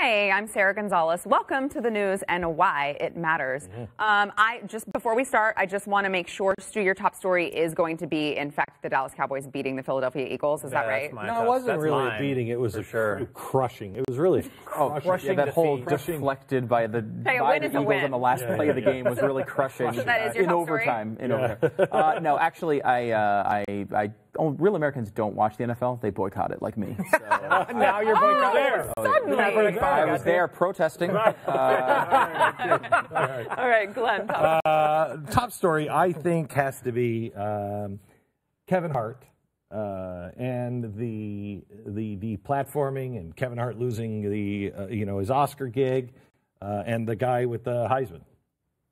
Hey, I'm Sarah Gonzalez. Welcome to the news and why it matters. Before we start, I just want to make sure, Stu, your top story is going to be, in fact, the Dallas Cowboys beating the Philadelphia Eagles. Is that right? No, it wasn't really a beating. It was crushing. It was really crushing. Yeah, that whole deflected by the Eagles on the last play of the game was really crushing. So that is your in top overtime. story? In overtime. No, actually, real Americans don't watch the NFL. They boycott it like me. So. Now you're boycotting. Suddenly. I was there protesting. All right, Glenn. Top story, I think, has to be Kevin Hart and the platforming, and Kevin Hart losing his Oscar gig, and the guy with the Heisman.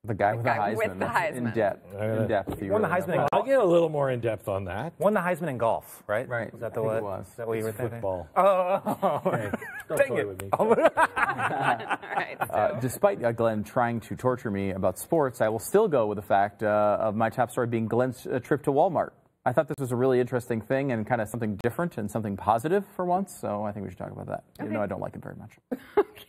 The guy with the Heisman. In depth. Won the Heisman in golf. I'll get a little more in depth on that. Won the Heisman in golf, right? Right. Was that the what? Is that what you were thinking? Football. Oh, Hey, don't toy with me. All right, Despite Glenn trying to torture me about sports, I will still go with the fact of my top story being Glenn's trip to Walmart. I thought this was a really interesting thing and kind of something different and something positive for once, so I think we should talk about that. Even though I don't like it very much.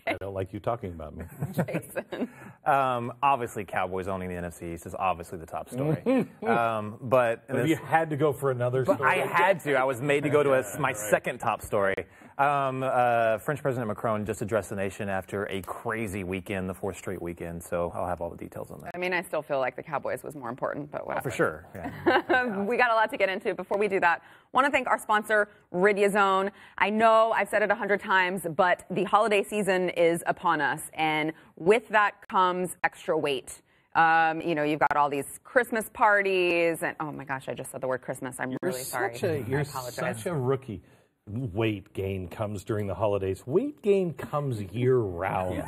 I don't like you talking about me. Jason. Obviously, Cowboys owning the NFC East is obviously the top story. But If you had to go for another story. I had to. I was made to go to my second top story. French President Macron just addressed the nation after a crazy weekend, the fourth straight weekend, so I'll have all the details on that. I mean, I still feel like the Cowboys was more important, but whatever. For sure. Yeah. We got a lot to get into. Before we do that, want to thank our sponsor, RiduZone. I know I've said it 100 times, but the holiday season is upon us, and with that comes extra weight. You've got all these Christmas parties, and oh my gosh, I just said the word Christmas. I'm really sorry. You're such a rookie. Weight gain comes during the holidays. Weight gain comes year-round.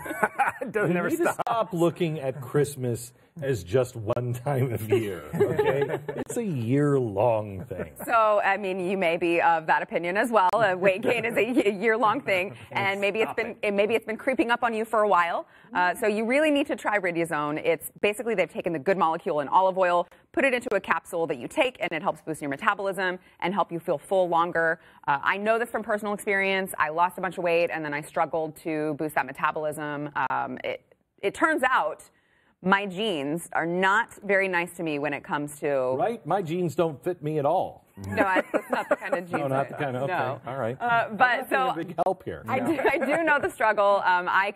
It doesn't ever stop. Stop looking at Christmas as just one time of year, okay? It's a year-long thing. So, I mean, you may be of that opinion as well. Weight gain is a year-long thing, and maybe it's been creeping up on you for a while. So you really need to try RiduZone. It's basically they've taken the good molecule in olive oil, put it into a capsule that you take, and it helps boost your metabolism and help you feel full longer. I know this from personal experience. I lost a bunch of weight, and then I struggled to boost that metabolism. It turns out my jeans are not very nice to me when it comes to... Right? My jeans don't fit me at all. No, that's not the kind of jeans. No, not the kind of... Okay, no. all right. But so a big help here. I do know the struggle. I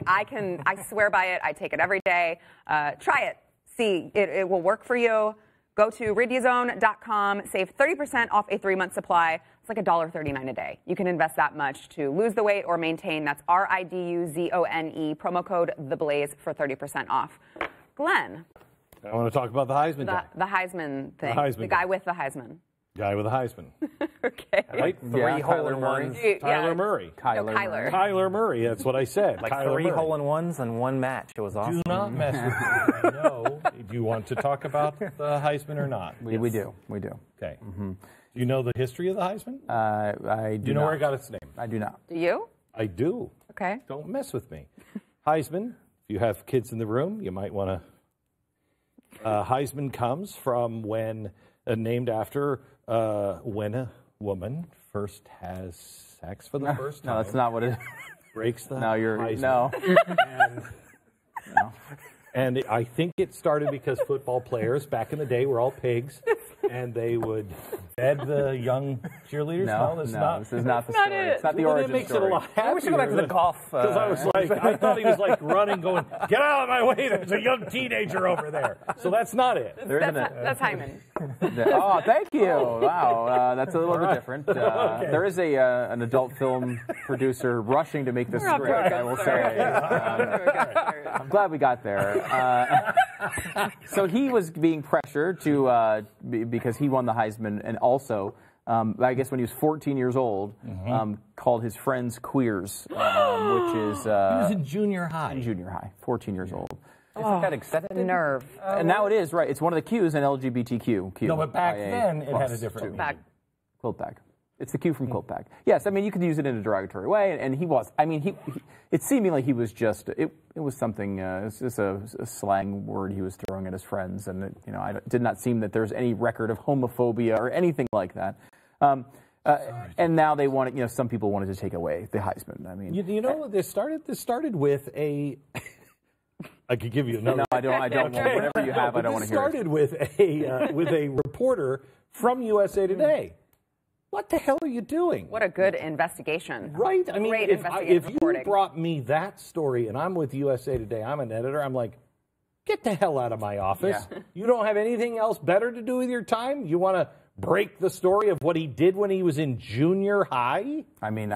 swear by it. I take it every day. Try it. See, it will work for you. Go to RiduZone.com. Save 30% off a 3-month supply. It's like $1.39 a day. You can invest that much to lose the weight or maintain. That's RiduZone, promo code THEBLAZE for 30% off. Glenn. I want to talk about the Heisman guy. The Heisman thing. The Heisman the guy guy. with the Heisman. Guy with the Heisman. Okay. Right? Three hole-in-ones. Kyler Murray. Kyler. Kyler Murray, that's what I said. Like Kyler 3 Murray. hole-in-ones in one match. It was awesome. Do not mess with me. No. Do you want to talk about the Heisman or not? We do. Okay. Do you know the history of the Heisman? I do Do you know not. where it got its name? I do not. Do you? I do. Okay. Don't mess with me. Heisman, if you have kids in the room, you might want to... Heisman comes from when, named after when a woman first has sex for the first time. No, that's not what it is. Breaks the No, you're... Heisman. No. And I think it started because football players back in the day were all pigs, and they would bed the young cheerleaders. No, this is not the story. It's not the origin makes story. it a lot happier. We should go back to the golf. Because I was like, I thought he was like running, going, "Get out of my way! There's a young teenager over there." So that's not it. That's Hyman. Oh, thank you. Wow, that's a little bit different. Okay. There is an adult film producer rushing to make this script, I will say. I'm glad we got there. So he was being pressured to because he won the Heisman, and also, I guess when he was 14 years old, called his friends queers, which is he was in junior high. 14 years old. Isn't that accepted? Nerve. And now it is, right. It's one of the Qs in LGBTQ. No, but back then it had a different meaning. Quilt bag. It's the Q from quilt bag. Yes, I mean, you could use it in a derogatory way, and he was. I mean, it seemingly he was just, it was something, it's just a slang word he was throwing at his friends, and it did not seem that there's any record of homophobia or anything like that. And now they want it, some people wanted to take away the Heisman. I mean, this started with a. I could give you another. No, I don't. Okay. Whatever you have, I don't want to hear. It started with a reporter from USA Today. What the hell are you doing? What a good investigation. Right? I mean, Great if you brought me that story and I'm with USA Today, I'm an editor, I'm like, get the hell out of my office. Yeah. You don't have anything else better to do with your time? You want to break the story of what he did when he was in junior high? I mean,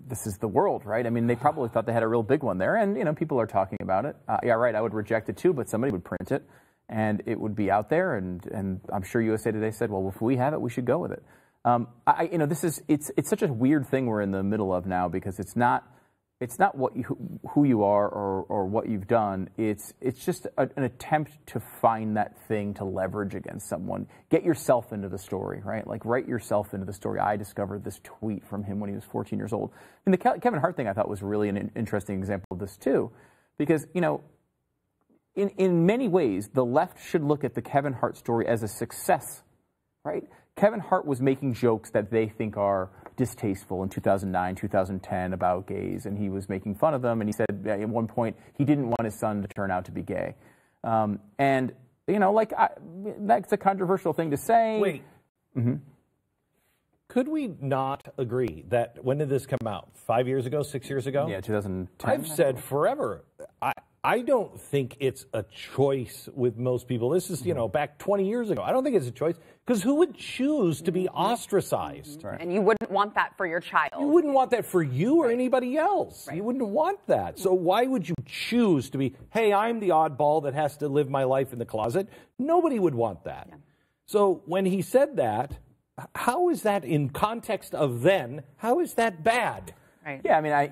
this is the world, right? I mean, they probably thought they had a real big one there, and, people are talking about it. Yeah, right, I would reject it too, but somebody would print it, and it would be out there, and I'm sure USA Today said, well, if we have it, we should go with it. It's such a weird thing we're in the middle of now, because it's not who you are or what you've done. It's just an attempt to find that thing to leverage against someone. Get yourself into the story, right? Like, write yourself into the story. I discovered this tweet from him when he was 14 years old. And the Kevin Hart thing I thought was really an interesting example of this too, because, in many ways, the left should look at the Kevin Hart story as a success, right? Kevin Hart was making jokes that they think are distasteful in 2009, 2010 about gays, and he was making fun of them, and he said at one point he didn't want his son to turn out to be gay. That's a controversial thing to say. Wait. Mm-hmm. Could we not agree that, when did this come out? 5 years ago, 6 years ago? Yeah, 2010. I've said forever, I don't think it's a choice with most people. This is, back 20 years ago. I don't think it's a choice, because who would choose to be ostracized? Right. And you wouldn't want that for your child. You wouldn't want that for you or anybody else. Right. You wouldn't want that. So why would you choose to be, hey, I'm the oddball that has to live my life in the closet? Nobody would want that. Yeah. So when he said that, how is that, in context of then, how is that bad? Right. Yeah, I mean, I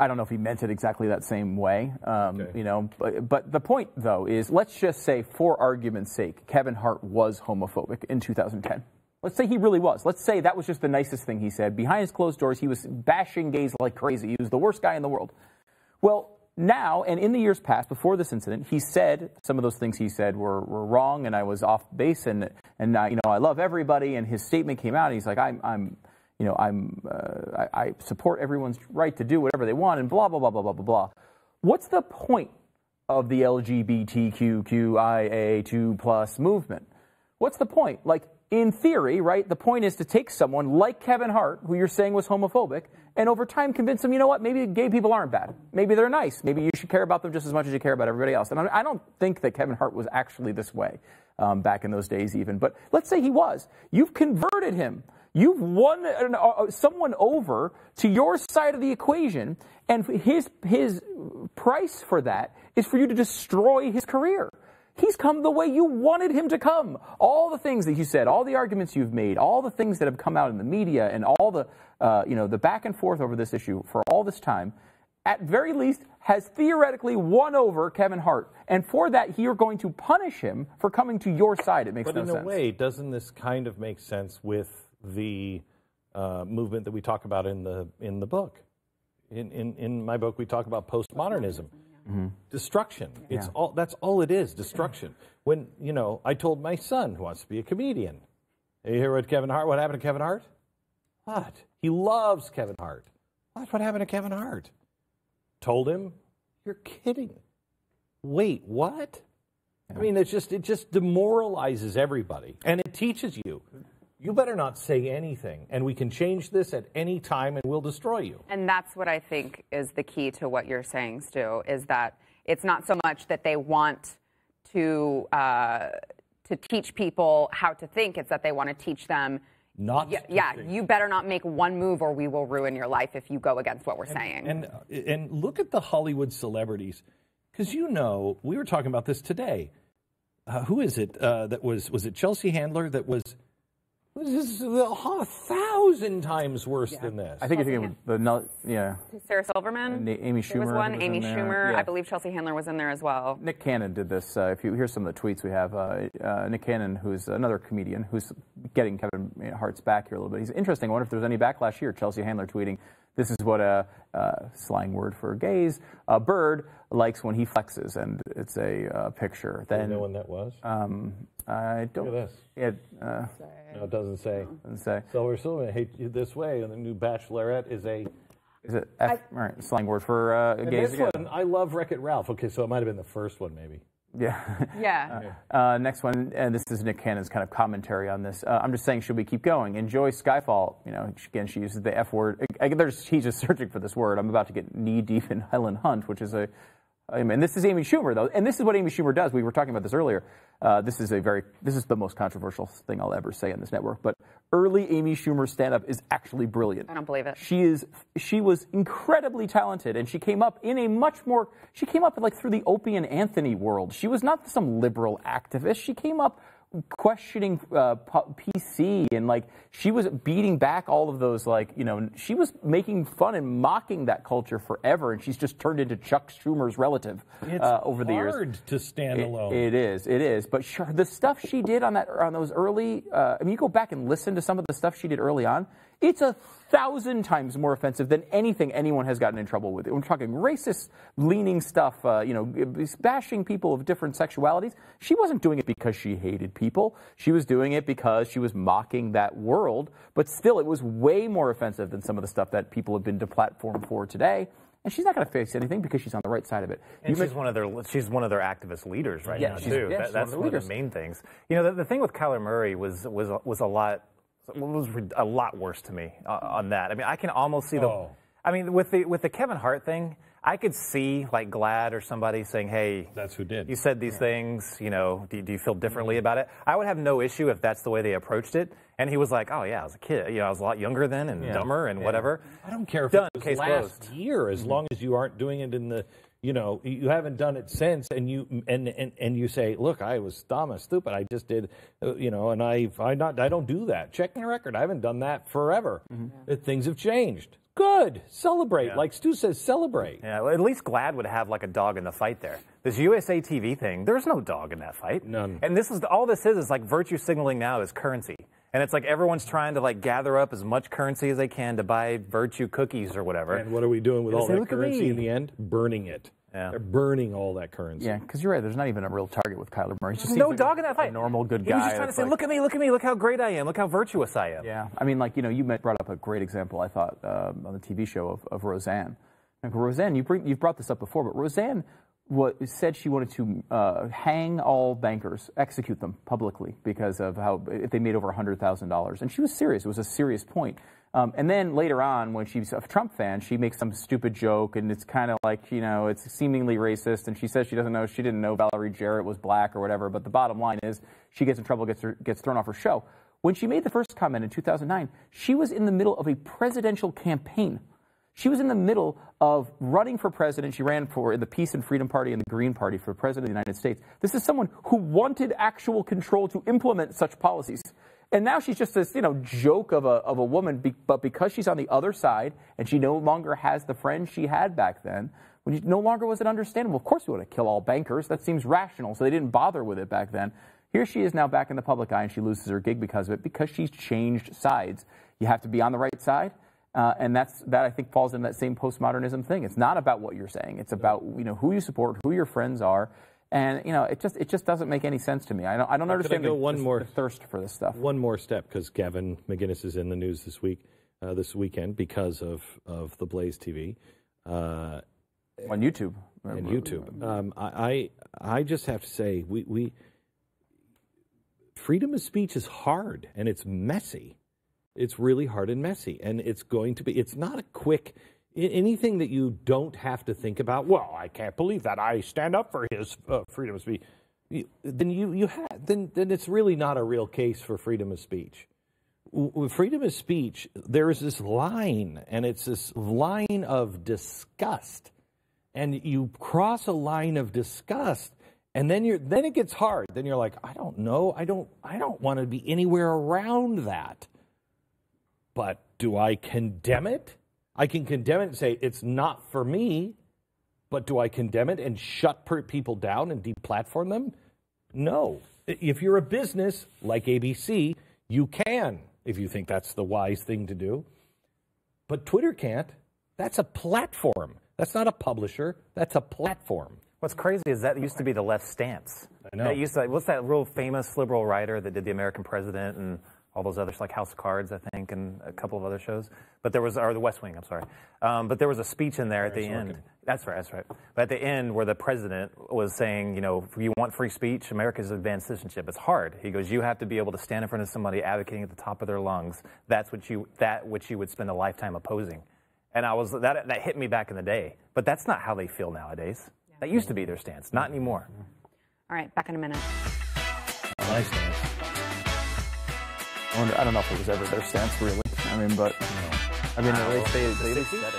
don't know if he meant it exactly that same way, but the point, though, is, let's just say, for argument's sake, Kevin Hart was homophobic in 2010. Let's say he really was. Let's say that was just the nicest thing he said. Behind his closed doors, he was bashing gays like crazy. He was the worst guy in the world. Well, now, and in the years past, before this incident, he said some of those things he said were wrong, and I was off base, and I love everybody, and his statement came out, and he's like, I support everyone's right to do whatever they want, and blah, blah, blah, blah, blah, blah, blah. What's the point of the LGBTQIA2+ movement? What's the point? Like, in theory, right, the point is to take someone like Kevin Hart, who you're saying was homophobic, and over time convince them, you know what, maybe gay people aren't bad. Maybe they're nice. Maybe you should care about them just as much as you care about everybody else. And I don't think that Kevin Hart was actually this way back in those days even. But let's say he was. You've converted him. You've won someone over to your side of the equation, and his price for that is for you to destroy his career. He's come the way you wanted him to come. All the things that you said, all the arguments you've made, all the things that have come out in the media, and all the the back and forth over this issue for all this time, at very least, has theoretically won over Kevin Hart. And for that, you're going to punish him for coming to your side. It makes no sense. But in a way, doesn't this kind of make sense with the movement that we talk about in the book? In my book, we talk about postmodernism. Mm-hmm. Destruction. It's that's all it is, destruction. When, I told my son, who wants to be a comedian, you hear what happened to Kevin Hart? What? He loves Kevin Hart. What happened to Kevin Hart? Told him, you're kidding. Wait, what? I mean, it just demoralizes everybody, and it teaches you. You better not say anything, and we can change this at any time, and we'll destroy you. And that's what I think is the key to what you're saying, Stu, is that it's not so much that they want to teach people how to think, it's that they want to teach them, you better not make one move or we will ruin your life if you go against what we're saying. And look at the Hollywood celebrities, because we were talking about this today. Who is it was it Chelsea Handler that was... This is 1,000 times worse than this. I think you're thinking of Sarah Silverman. Amy Schumer. There was one. Amy Schumer. Yeah. I believe Chelsea Handler was in there as well. Nick Cannon did this. If you hear some of the tweets we have, Nick Cannon, who's another comedian, who's getting Kevin Hart's back here a little bit. He's interesting. I wonder if there's any backlash here. Chelsea Handler tweeting, "This is what a slang word for gays, a bird likes when he flexes," and it's a picture. Do you know when that was? I don't. Look at this. No, it doesn't say. Doesn't say. So we're still going to hate you this way, and the new Bachelorette is a... Is it F? All right, slang word for gays this again. one, I love Wreck-It Ralph. Okay, so it might have been the first one, maybe. Yeah. Yeah. Next one, and this is Nick Cannon's kind of commentary on this. I'm just saying, should we keep going? Enjoy Skyfall. You know, again, she uses the F word. He's just searching for this word. I'm about to get knee deep in Helen Hunt, which is and this is Amy Schumer, though, and this is what Amy Schumer does. We were talking about this earlier. This is the most controversial thing I'll ever say on this network. But early Amy Schumer stand-up is actually brilliant. I don't believe it. She was incredibly talented, and she came up in a she came up like through the Opie and Anthony world. She was not some liberal activist. She came up questioning PC, and like she was beating back all of those, like, you know, she was making fun and mocking that culture forever, and she's just turned into Chuck Schumer's relative over the years. It's hard to stand alone. It is. But the stuff she did on those early, I mean, you go back and listen to some of the stuff she did early on. It's 1,000 times more offensive than anything anyone has gotten in trouble with. We're talking racist-leaning stuff, bashing people of different sexualities. She wasn't doing it because she hated people. She was doing it because she was mocking that world. But still, it was way more offensive than some of the stuff that people have been deplatformed for today. And she's not going to face anything because she's on the right side of it. And she's one of their activist leaders right now too. Yeah, that's one of the main things. You know, the thing with Kyler Murray was a lot worse to me on that. I mean, I can almost see I mean, with the Kevin Hart thing, I could see like GLAAD or somebody saying, "Hey, that's who did. You said these things. You know, do you feel differently about it?" I would have no issue if that's the way they approached it. And he was like, "Oh yeah, I was a kid. You know, I was a lot younger then and dumber and whatever." I don't care if Done. it was Case last closed. year, as long as you aren't doing it in the, you know, you haven't done it since, and you say, "Look, I was dumb and stupid. I just did, you know, and I don't do that. Check my record. I haven't done that forever. Things have changed. Good. Celebrate. Yeah. Like Stu says, celebrate." Yeah, well, at least GLAAD would have like a dog in the fight there. This USA TV thing, there's no dog in that fight. None. And all this is like virtue signaling now is currency. And it's like everyone's trying to like gather up as much currency as they can to buy virtue cookies or whatever. And what are we doing with all that "Look at currency me." in the end? Burning it. Yeah. They're burning all that currency. Yeah, because you're right. There's not even a real target with Kyler Murray. There's no dog in that fight. A normal good guy. He was just trying to say, "Look at me, look at me, look how great I am, look how virtuous I am." Yeah, I mean, like, you know, you brought up a great example, I thought, on the TV show of Roseanne. Like, Roseanne, you've brought this up before, but Roseanne said she wanted to hang all bankers, execute them publicly because of how if they made over $100,000, and she was serious. It was a serious point. And then later on, when she's a Trump fan, she makes some stupid joke, and it's kind of like, you know, it's seemingly racist, and she says she didn't know Valerie Jarrett was black or whatever, but the bottom line is she gets in trouble, gets thrown off her show. When she made the first comment in 2009, she was in the middle of a presidential campaign. She was in the middle of running for president. She ran for the Peace and Freedom Party and the Green Party for president of the United States. This is someone who wanted actual control to implement such policies. And now she's just this, you know, joke of a woman, but because she's on the other side and she no longer has the friends she had back then, no longer was it understandable. Of course we want to kill all bankers. That seems rational, so they didn't bother with it back then. Here she is now back in the public eye, and she loses her gig because of it, because she's changed sides. You have to be on the right side. And that I think falls into that same postmodernism thing. It's not about what you're saying. It's about, you know, who you support, who your friends are, and, you know, it just doesn't make any sense to me. I don't understand the thirst for this stuff. One more step, because Gavin McInnes is in the news this weekend because of the Blaze TV on YouTube. And YouTube. I just have to say we freedom of speech is hard and it's messy. It's really hard and messy, and it's not a quick, anything that you don't have to think about, well, I can't believe that, I stand up for his freedom of speech, then it's really not a real case for freedom of speech. With freedom of speech, there is this line, and it's this line of disgust, and you cross a line of disgust, and then it gets hard. Then you're like, I don't know, I don't want to be anywhere around that. But do I condemn it? I can condemn it and say it's not for me, but do I condemn it and shut people down and deplatform them? No. If you're a business like ABC, you can, if you think that's the wise thing to do. But Twitter can't. That's a platform. That's not a publisher. That's a platform. What's crazy is that used to be the left stance. I know. That used to, what's that real famous liberal writer that did The American President and all those others like House of Cards, I think, and a couple of other shows. But there was, or The West Wing, I'm sorry. But there was a speech in there at the end. That's right. But at the end where the president was saying, if you want free speech, America's advanced citizenship. It's hard. He goes, you have to be able to stand in front of somebody advocating at the top of their lungs. That which you would spend a lifetime opposing. And that hit me back in the day. But that's not how they feel nowadays. Yeah. That used to be their stance. Not anymore. All right, back in a minute. Nice stance. I don't know if it was ever their stance, really. I mean, but they said it.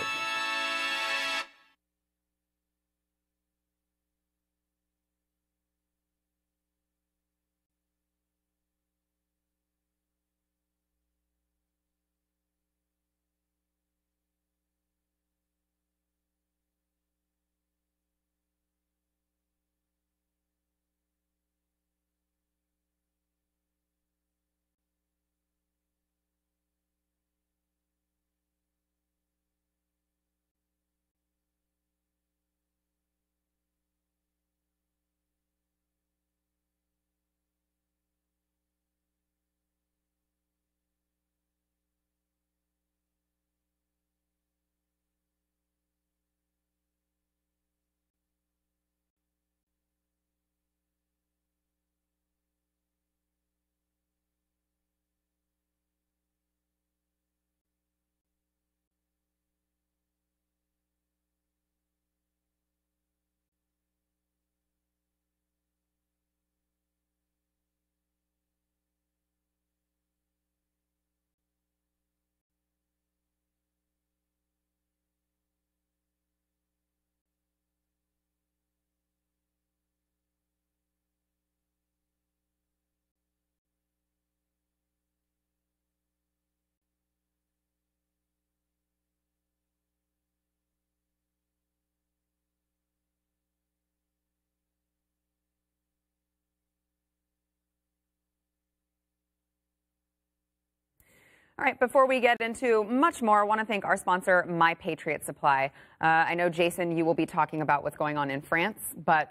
All right, before we get into much more, I want to thank our sponsor, My Patriot Supply. I know, Jason, you will be talking about what's going on in France, but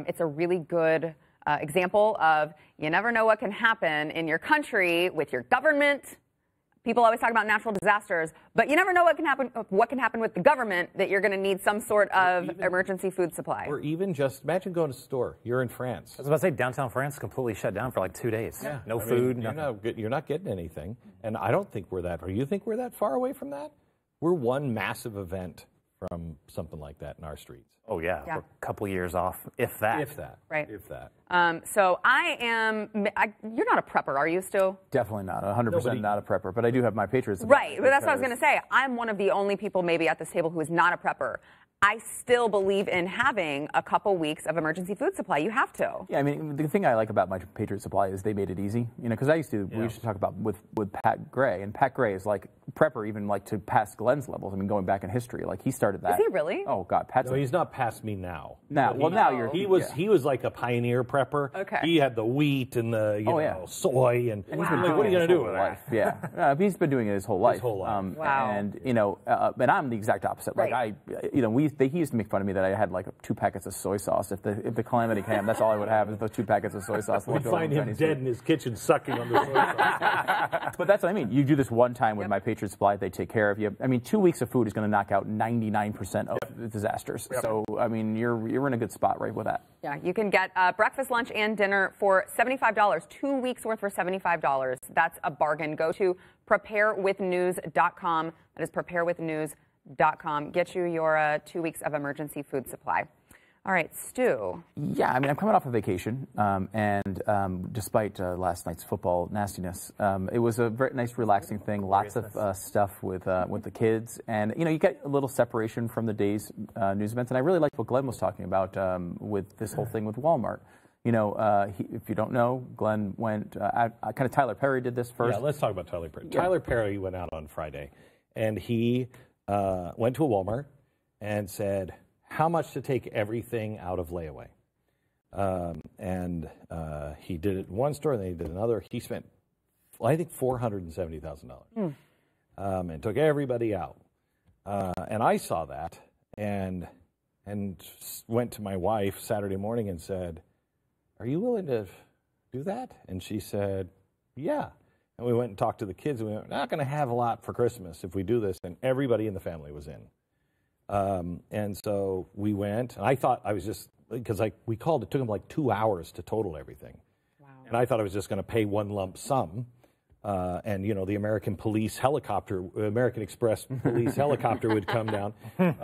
it's a really good example of you never know what can happen in your country with your government. People always talk about natural disasters, but you never know what can happen with the government that you're going to need some sort of emergency food supply. Or even just imagine going to the store. You're in France. I was about to say downtown France completely shut down for like 2 days. Yeah. No food. You're not getting anything. And I don't think we're that. Or you think we're that far away from that? We're one massive event from something like that in our streets. Oh, yeah. We're a couple years off, if that. If that. Right. If that. So you're not a prepper, are you, Stu? Definitely not. 100% not a prepper. But I do have My Patriots. Right. But that's what I was going to say. I'm one of the only people maybe at this table who is not a prepper. I still believe in having a couple weeks of emergency food supply. You have to. Yeah, I mean, the thing I like about My Patriot Supply is they made it easy. Because we used to talk about with Pat Gray, and Pat Gray is like prepper even like to past Glenn's levels. I mean, going back in history, like he started that. Is he really? Oh God, Pat's. No, he's not past me now. Now you're. He was like a pioneer prepper. Okay. He had the wheat and the soy and he's been what are you going to do with that? Yeah, he's been doing it his whole life. His whole life. Wow. And and I'm the exact opposite. Like right. he used to make fun of me that I had like 2 packets of soy sauce. If the calamity came, that's all I would have is those 2 packets of soy sauce. We'd find him dead in his kitchen sucking on the soy sauce. But that's what I mean. You do this one time with My Patriot Supply, they take care of you. I mean, 2 weeks of food is going to knock out 99% of the disasters. Yep. So I mean, you're in a good spot right with that. Yeah, you can get breakfast, lunch, and dinner for $75. 2 weeks worth for $75. That's a bargain. Go to preparewithnews.com. That is preparewithnews.com. Get you your 2 weeks of emergency food supply. All right, Stu. Yeah, I mean, I'm coming off a vacation, and despite last night's football nastiness, it was a very nice, relaxing thing. Lots of stuff with the kids, and you get a little separation from the day's news events. And I really liked what Glenn was talking about with this whole thing with Walmart. If you don't know, Glenn went kind of Tyler Perry did this first. Yeah, let's talk about Tyler Perry. Yeah. Tyler Perry went out on Friday, and he went to a Walmart and said how much to take everything out of layaway. He did it in one store, and then he did another. He spent, I think, $470,000 and took everybody out. And I saw that and went to my wife Saturday morning and said, "Are you willing to do that?" And she said, "Yeah." And we went and talked to the kids, and we went, we're not going to have a lot for Christmas if we do this. And everybody in the family was in. And so we went, and I thought I was just, because we called, it took them like 2 hours to total everything. Wow. And I thought I was just going to pay one lump sum. And, you know, the American Express police helicopter would come down. But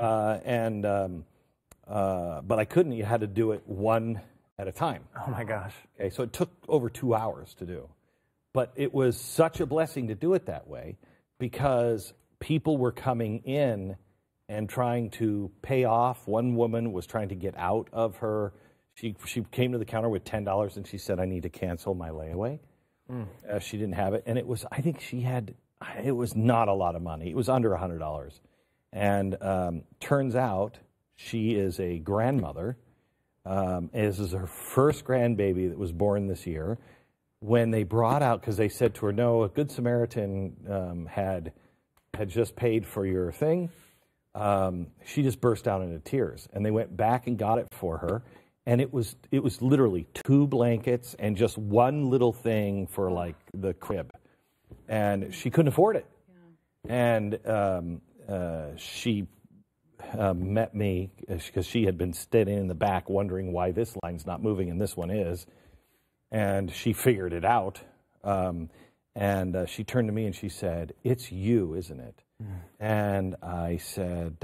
I couldn't. You had to do it one at a time. Oh, my gosh. Okay, so it took over 2 hours to do. But it was such a blessing to do it that way because people were coming in and trying to pay off. One woman was trying to get out of her. She came to the counter with $10, and she said, I need to cancel my layaway. She didn't have it. And it was, I think it was not a lot of money. It was under $100. And turns out she is a grandmother. This is her first grandbaby that was born this year. When they brought out, because they said to her, no, a Good Samaritan had just paid for your thing, she just burst out into tears. And they went back and got it for her. And it was literally 2 blankets and just one little thing for like the crib. And she couldn't afford it. Yeah. And she met me because she had been standing in the back wondering why this line's not moving and this one is. And she figured it out. And she turned to me and she said, it's you, isn't it? And I said,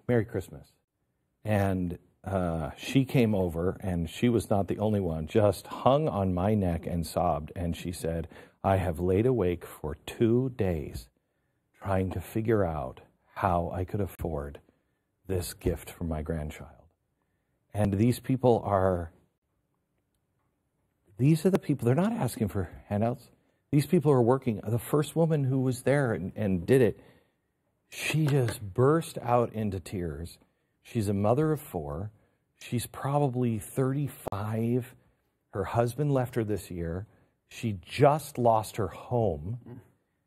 Merry Christmas. And she came over, and she was not the only one, just hung on my neck and sobbed. And she said, I have laid awake for 2 days trying to figure out how I could afford this gift for my grandchild. And these are the people, they're not asking for handouts. These people are working. The first woman who was there and did it, she just burst out into tears. She's a mother of 4. She's probably 35. Her husband left her this year. She just lost her home.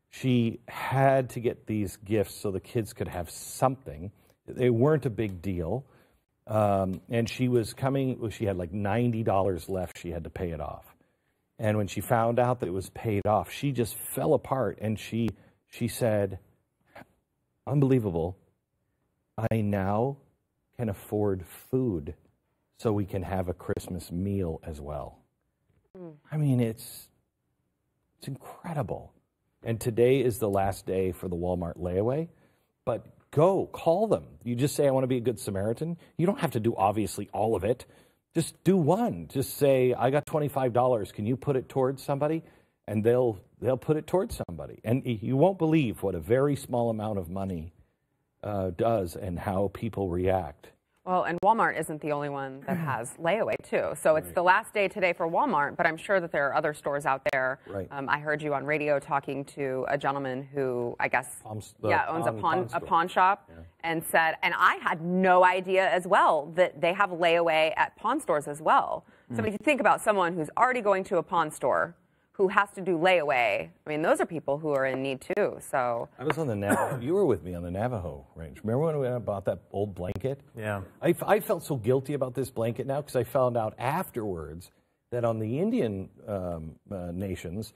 She had to get these gifts so the kids could have something. They weren't a big deal. And she was coming, she had like $90 left. She had to pay it off. And when she found out that it was paid off, she just fell apart. And she said, unbelievable, I now can afford food so we can have a Christmas meal as well. I mean, it's incredible. And today is the last day for the Walmart layaway, but go, call them. You just say, I want to be a Good Samaritan. You don't have to do, obviously, all of it. Just do one. Just say, I got $25. Can you put it towards somebody? And they'll put it towards somebody. And you won't believe what a very small amount of money does and how people react. Well, and Walmart isn't the only one that has layaway, too. So it's the last day today for Walmart, but I'm sure that there are other stores out there. Right. I heard you on radio talking to a gentleman who, I guess, owns a pawn shop, and said, and I had no idea as well that they have layaway at pawn stores as well. So if you think about someone who's already going to a pawn store, who has to do layaway, I mean, those are people who are in need too, so. I was on the Navajo, you were with me on the Navajo range. Remember when we bought that old blanket? Yeah. I felt so guilty about this blanket now because I found out afterwards that on the Indian nations,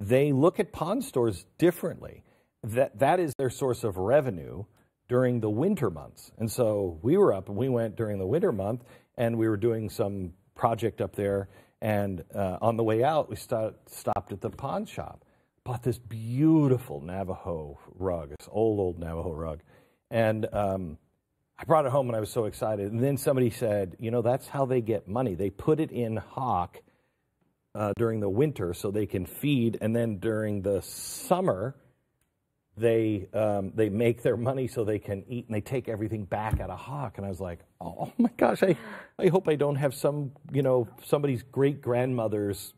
they look at pawn stores differently. That is their source of revenue during the winter months. And so we were up and we went during the winter month and we were doing some project up there. And on the way out, we stopped at the pawn shop, bought this beautiful Navajo rug, this old Navajo rug. And I brought it home and I was so excited. And then somebody said, you know, that's how they get money. They put it in hock during the winter so they can feed. And then during the summer, they make their money so they can eat, and they take everything back out of hock. And I was like, oh my gosh, I hope I don't have somebody's great grandmother's.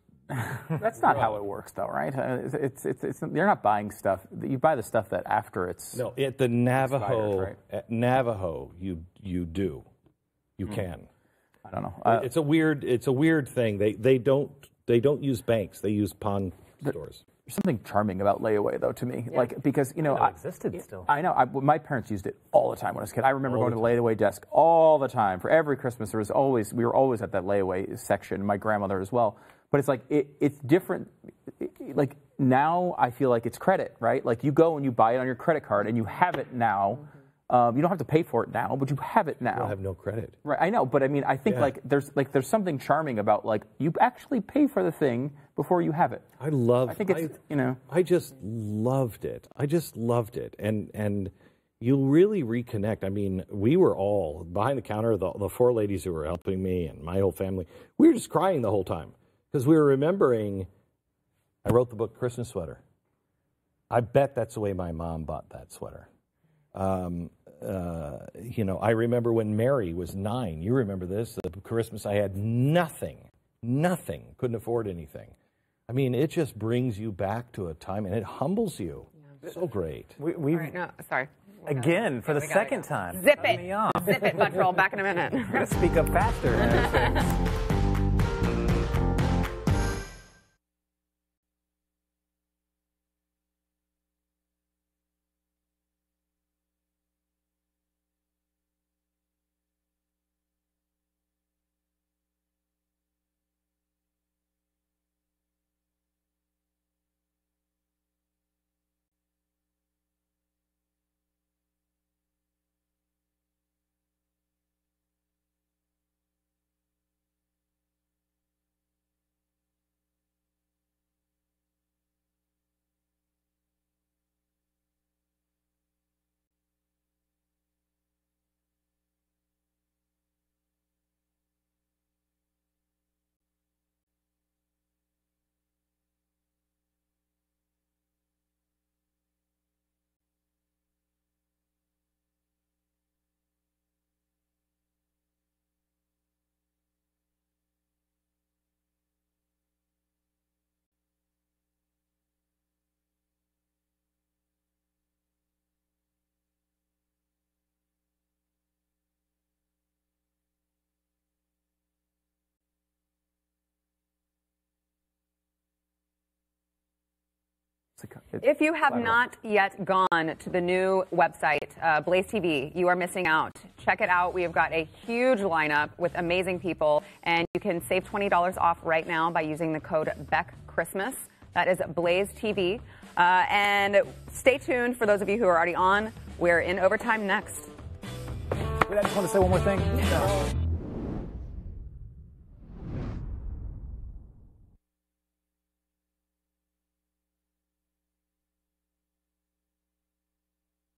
That's not how it works, though, right? It's you're not buying stuff. You buy the stuff that after it's no. At the Navajo, right? At Navajo, you do, you can. I don't know. It's a weird thing. They don't use banks. They use pawn stores. There's something charming about layaway, though, to me. Yeah. Like, because, you know, it existed still. I know. My parents used it all the time when I was a kid. I remember going to the layaway desk all the time. For every Christmas, we were always at that layaway section. My grandmother as well. But it's like, it's different. Like, now I feel like it's credit, right? Like you go and you buy it on your credit card and you have it now. You don't have to pay for it now, but you have it now. I have no credit. Right, I know, but I mean, I think there's something charming about you actually pay for the thing before you have it. I think it's I just loved it. I just loved it, and you really reconnect. I mean, we were all behind the counter. The four ladies who were helping me and my whole family. We were just crying the whole time because we were remembering. I wrote the book Christmas Sweater. I bet that's the way my mom bought that sweater. I remember when Mary was 9. You remember this? The Christmas I had nothing, couldn't afford anything. I mean, it just brings you back to a time, and it humbles you. Yeah. So great. All right, no, sorry. Again, for the second time. Zip it. Zip it, Buttrell. Back in a minute. I'm going to speak up faster. If you have not yet gone to the new website, Blaze TV, you are missing out. Check it out. We have got a huge lineup with amazing people, and you can save $20 off right now by using the code BECCHRISTMAS. That is Blaze TV. And stay tuned for those of you who are already on. We're in overtime next. Wait, I just want to say one more thing. No.